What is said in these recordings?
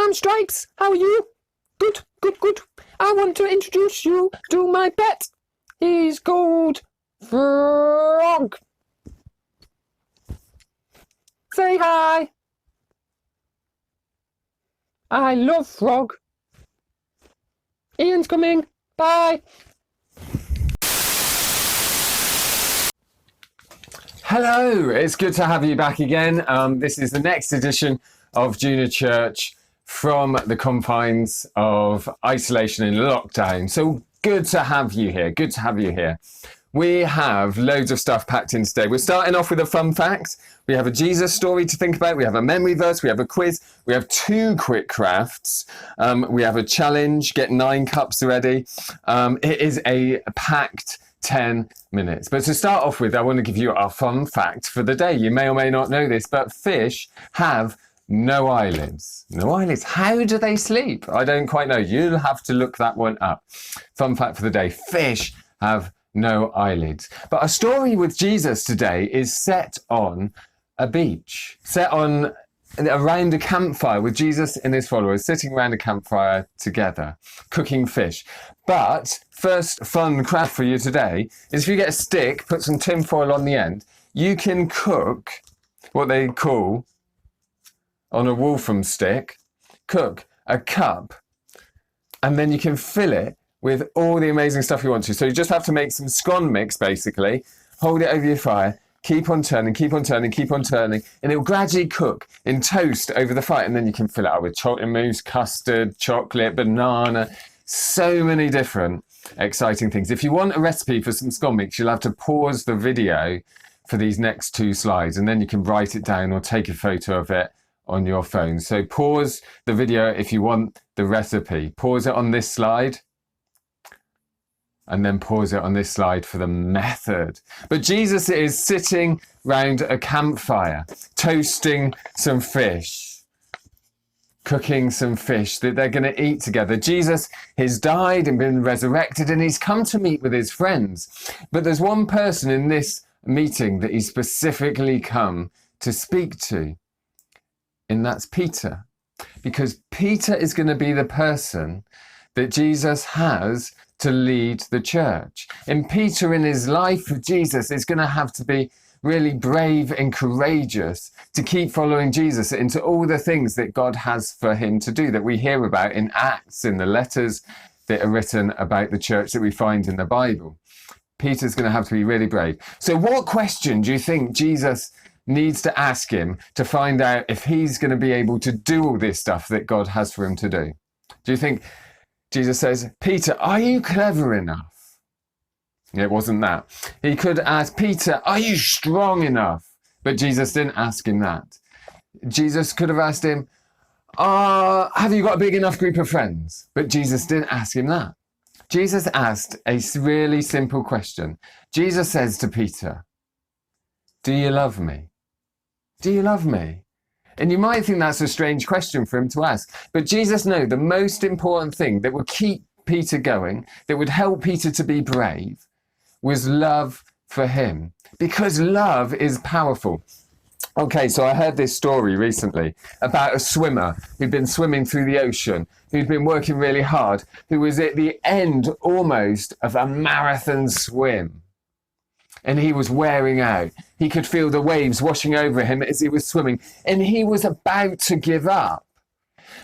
I'm Stripes. How are you? Good, good, good. I want to introduce you to my pet. He's called Frog. Say hi. I love Frog. Ian's coming. Bye. Hello, it's good to have you back again. This is the next edition of Junior Church from the confines of isolation and lockdown. So good to have you here. Good to have you here. We have loads of stuff packed in today. We're starting off with a fun fact. We have a Jesus story to think about. We have a memory verse. We have a quiz. We have 2 quick crafts. We have a challenge. Get 9 cups ready. It is a packed 10 minutes. But to start off with, I want to give you our fun fact for the day. You may or may not know this, but fish have no eyelids. No eyelids. How do they sleep? I don't quite know. You'll have to look that one up. Fun fact for the day. Fish have no eyelids. But our story with Jesus today is set on a beach. Set on around a campfire with Jesus and his followers sitting around a campfire together, cooking fish. But first fun craft for you today is if you get a stick, put some tin foil on the end, you can cook what they call on a Wolfram stick, cook a cup, and then you can fill it with all the amazing stuff you want to. So you just have to make some scone mix, basically, hold it over your fire, keep on turning, keep on turning, keep on turning, and it will gradually cook in toast over the fire. And then you can fill it up with chocolate mousse, custard, chocolate, banana, so many different exciting things. If you want a recipe for some scone mix, you'll have to pause the video for these next 2 slides, and then you can write it down or take a photo of it on your phone. So pause the video if you want the recipe. Pause it on this slide, and then pause it on this slide for the method. But Jesus is sitting round a campfire, toasting some fish, cooking some fish that they're going to eat together. Jesus has died and been resurrected, and he's come to meet with his friends. But there's one person in this meeting that he's specifically come to speak to, and that's Peter. Because Peter is going to be the person that Jesus has to lead the church. And Peter, in his life with Jesus, is going to have to be really brave and courageous to keep following Jesus into all the things that God has for him to do, that we hear about in Acts, in the letters that are written about the church that we find in the Bible. Peter's going to have to be really brave. So what question do you think Jesus needs to ask him to find out if he's going to be able to do all this stuff that God has for him to do? Do you think Jesus says, Peter, are you clever enough? It wasn't that. He could ask, Peter, are you strong enough? But Jesus didn't ask him that. Jesus could have asked him, have you got a big enough group of friends? But Jesus didn't ask him that. Jesus asked a really simple question. Jesus says to Peter, do you love me? Do you love me? And you might think that's a strange question for him to ask, but Jesus knew the most important thing that would keep Peter going, that would help Peter to be brave, was love for him, because love is powerful. Okay, so I heard this story recently about a swimmer who'd been swimming through the ocean, who'd been working really hard, who was at the end almost of a marathon swim. And he was wearing out. He could feel the waves washing over him as he was swimming, and he was about to give up.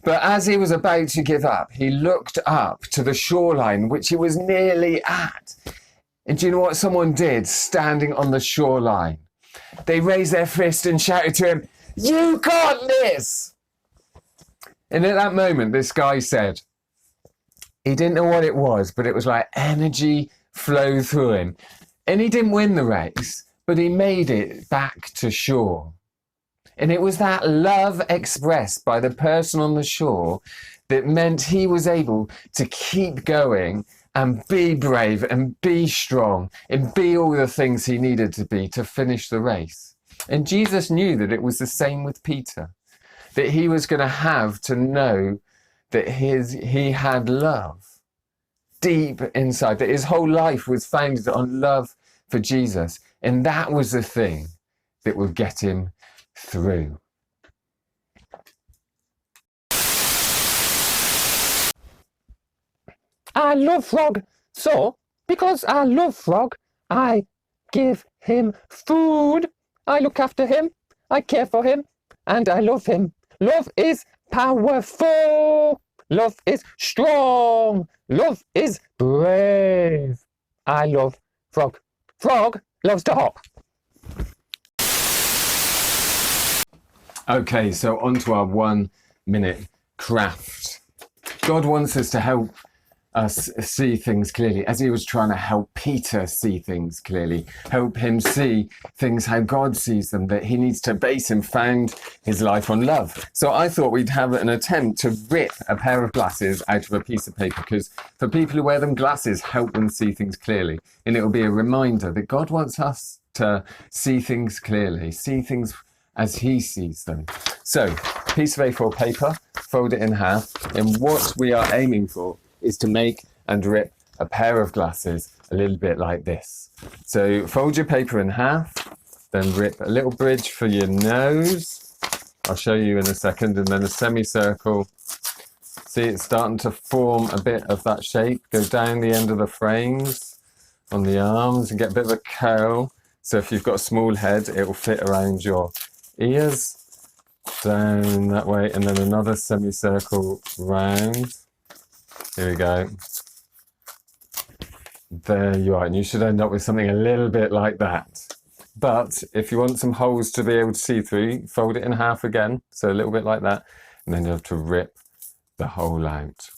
But as he was about to give up, he looked up to the shoreline, which he was nearly at. And do you know what someone did standing on the shoreline? They raised their fist and shouted to him, "You got this!" And at that moment, this guy said, he didn't know what it was, but it was like energy flowed through him. And he didn't win the race, but he made it back to shore. And it was that love expressed by the person on the shore that meant he was able to keep going and be brave and be strong and be all the things he needed to be to finish the race. And Jesus knew that it was the same with Peter, that he was going to have to know that he had love deep inside, that his whole life was founded on love for Jesus. And that was the thing that would get him through. I love Frog. So, because I love Frog, I give him food. I look after him. I care for him. And I love him. Love is powerful. Love is strong. Love is brave. I love Frog. Frog loves to hop. Okay, so on to our 1 minute craft. God wants us to help us see things clearly, as he was trying to help Peter see things clearly, help him see things how God sees them, that he needs to base and found his life on love. So I thought we'd have an attempt to rip a pair of glasses out of a piece of paper, because for people who wear them, glasses help them see things clearly. And it will be a reminder that God wants us to see things clearly, see things as he sees them. So, piece of A4 paper, fold it in half, and what we are aiming for is to make and rip a pair of glasses a little bit like this. So fold your paper in half, then rip a little bridge for your nose. I'll show you in a second, and then a semicircle. See, it's starting to form a bit of that shape. Go down the end of the frames on the arms and get a bit of a curl. So if you've got a small head, it will fit around your ears. Down that way, and then another semicircle round. Here we go. There you are, and you should end up with something a little bit like that. But if you want some holes to be able to see through, fold it in half again, so a little bit like that, and then you have to rip the hole out.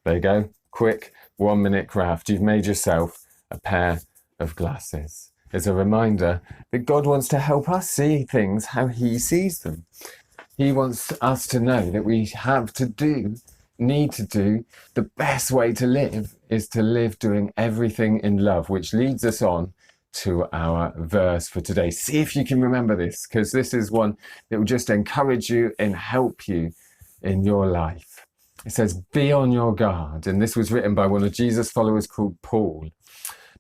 There you go. Quick 1 minute craft. You've made yourself a pair of glasses. It's a reminder that God wants to help us see things how he sees them. He wants us to know that we need to do, the best way to live is to live doing everything in love, which leads us on to our verse for today. See if you can remember this, because this is one that will just encourage you and help you in your life. It says, be on your guard. And this was written by one of Jesus' followers called Paul.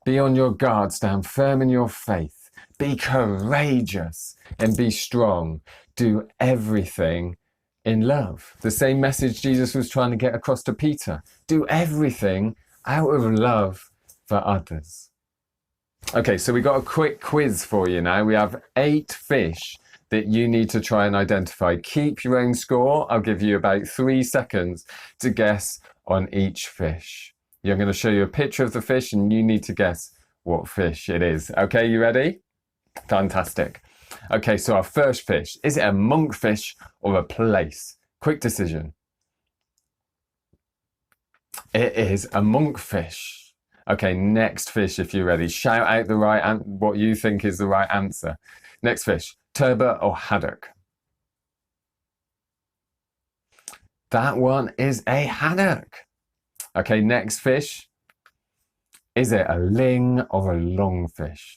Be on your guard, stand firm in your faith, be courageous and be strong. Do everything in love. The same message Jesus was trying to get across to Peter. Do everything out of love for others. Okay, so we got a quick quiz for you now. We have 8 fish that you need to try and identify. Keep your own score. I'll give you about 3 seconds to guess on each fish. I'm going to show you a picture of the fish and you need to guess what fish it is. Okay, you ready? Fantastic. Okay, so our first fish, is it a monkfish or a plaice? Quick decision. It is a monkfish. Okay, next fish, if you're ready. Shout out what you think is the right answer. Next fish, turbot or haddock? That one is a haddock. Okay, next fish, is it a ling or a longfish?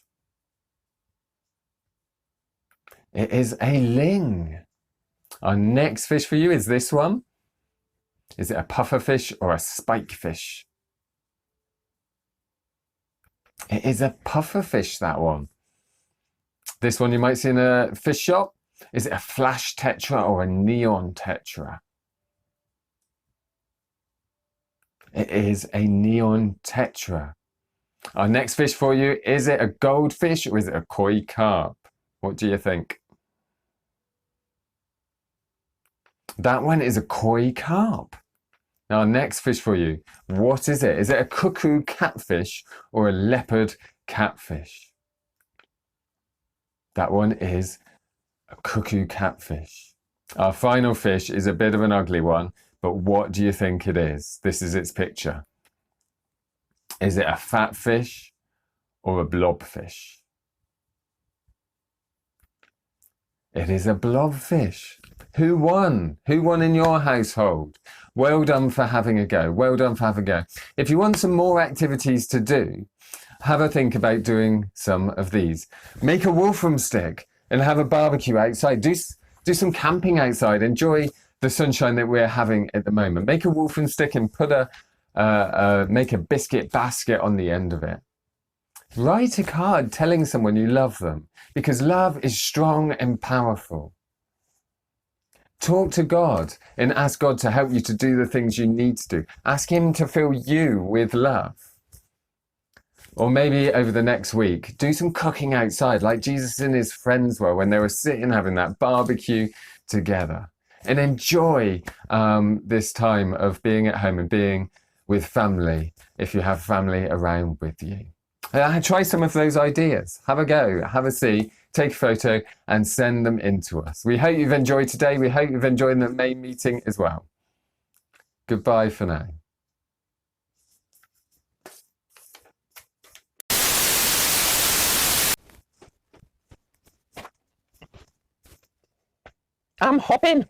It is a ling. Our next fish for you is this one. Is it a pufferfish or a spikefish? It is a pufferfish, that one. This one you might see in a fish shop. Is it a flash tetra or a neon tetra? It is a neon tetra. Our next fish for you, is it a goldfish or is it a koi carp? What do you think? That one is a koi carp. Now, our next fish for you, what is it? Is it a cuckoo catfish or a leopard catfish? That one is a cuckoo catfish. Our final fish is a bit of an ugly one, but what do you think it is? This is its picture. Is it a fat fish or a blobfish? It is a blobfish. Who won? Who won in your household? Well done for having a go. Well done for having a go. If you want some more activities to do, have a think about doing some of these. Make a wolfram stick and have a barbecue outside. Do some camping outside. Enjoy the sunshine that we're having at the moment. Make a wolfram stick and put make a biscuit basket on the end of it. Write a card telling someone you love them, because love is strong and powerful. Talk to God and ask God to help you to do the things you need to do. Ask Him to fill you with love. Or maybe over the next week, do some cooking outside like Jesus and his friends were when they were sitting having that barbecue together. And enjoy this time of being at home and being with family, if you have family around with you. Try some of those ideas. Have a go, have a see, take a photo and send them in to us. We hope you've enjoyed today. We hope you've enjoyed the main meeting as well. Goodbye for now. I'm hopping.